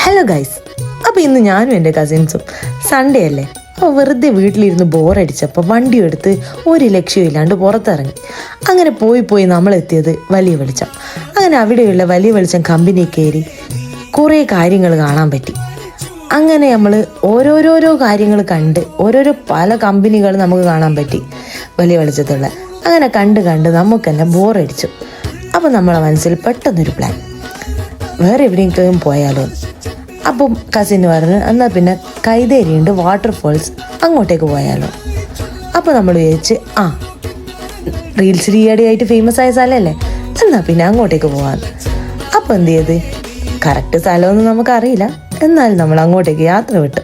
Hello guys, അപ്പോൾ ഇന്ന് ഞാനും എൻ്റെ കസിൻസും സൺഡേ അല്ലേ, അപ്പോൾ വെറുതെ വീട്ടിലിരുന്ന് ബോറടിച്ചപ്പോൾ വണ്ടി എടുത്ത് ഒരു ലക്ഷ്യമില്ലാണ്ട് പുറത്തിറങ്ങി. അങ്ങനെ പോയി നമ്മളെത്തിയത് വലിയ വെളിച്ചം. അങ്ങനെ അവിടെയുള്ള വലിയ വെളിച്ചം കമ്പനി കയറി കുറേ കാര്യങ്ങൾ കാണാൻ പറ്റി. അങ്ങനെ നമ്മൾ ഓരോരോ കാര്യങ്ങൾ കണ്ട് ഓരോരോ പല കമ്പനികൾ നമുക്ക് കാണാൻ പറ്റി വലിയ വെളിച്ചത്തുള്ള. അങ്ങനെ കണ്ട് നമുക്ക് തന്നെ ബോറടിച്ചു. അപ്പോൾ നമ്മളെ മനസ്സിൽ പെട്ടെന്നൊരു പ്ലാൻ, വേറെ എവിടെയെങ്കിലും പോയാലോ. അപ്പം കസിന് പറഞ്ഞു, എന്നാൽ പിന്നെ കൈതേരിയുണ്ട് വാട്ടർഫോൾസ്, അങ്ങോട്ടേക്ക് പോയാലോ. അപ്പോൾ നമ്മൾ വിചാരിച്ച് റീൽസ് ഈയിടെയായിട്ട് ഫേമസ് ആയ സ്ഥലമല്ലേ, എന്നാൽ പിന്നെ അങ്ങോട്ടേക്ക് പോകാമെന്ന്. അപ്പോൾ എന്ത് ചെയ്ത്, കറക്റ്റ് സ്ഥലമൊന്നും നമുക്കറിയില്ല, എന്നാലും നമ്മൾ അങ്ങോട്ടേക്ക് യാത്ര വിട്ടു.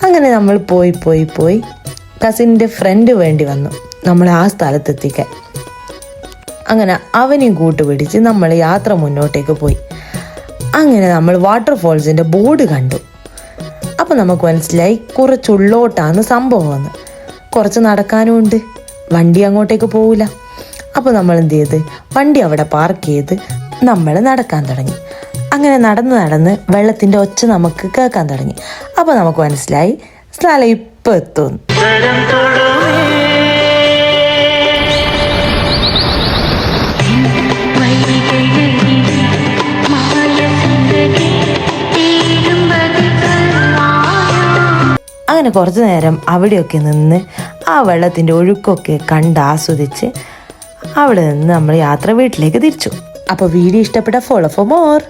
അങ്ങനെ നമ്മൾ പോയി കസിൻ്റെ ഫ്രണ്ട് വേണ്ടി വന്നു നമ്മൾ ആ സ്ഥലത്തെത്തിക്കാൻ. അങ്ങനെ അവനെയും കൂട്ടുപിടിച്ച് നമ്മൾ യാത്ര മുന്നോട്ടേക്ക് പോയി. അങ്ങനെ നമ്മൾ വാട്ടർഫോൾസിൻ്റെ ബോർഡ് കണ്ടു. അപ്പോൾ നമുക്ക് മനസ്സിലായി കുറച്ചുള്ളോട്ടാണ് സംഭവമെന്ന്. കുറച്ച് നടക്കാനും ഉണ്ട്, വണ്ടി അങ്ങോട്ടേക്ക് പോവില്ല. അപ്പോൾ നമ്മൾ എന്ത് ചെയ്ത്, വണ്ടി അവിടെ പാർക്ക് ചെയ്ത് നമ്മൾ നടക്കാൻ തുടങ്ങി. അങ്ങനെ നടന്ന് വെള്ളത്തിൻ്റെ ഒച്ച നമുക്ക് കേൾക്കാൻ തുടങ്ങി. അപ്പോൾ നമുക്ക് മനസ്സിലായി സ്ഥലം ഇപ്പോൾ എത്തുമെന്ന്. അങ്ങനെ കുറച്ച് നേരം അവിടെയൊക്കെ നിന്ന് ആ വെള്ളത്തിൻ്റെ ഒഴുക്കൊക്കെ കണ്ട് ആസ്വദിച്ച് അവിടെ നിന്ന് നമ്മൾ യാത്ര വീട്ടിലേക്ക് തിരിച്ചു. അപ്പോൾ വീഡിയോ ഇഷ്ടപ്പെട്ട ഫോളോ ഫോർ മോർ.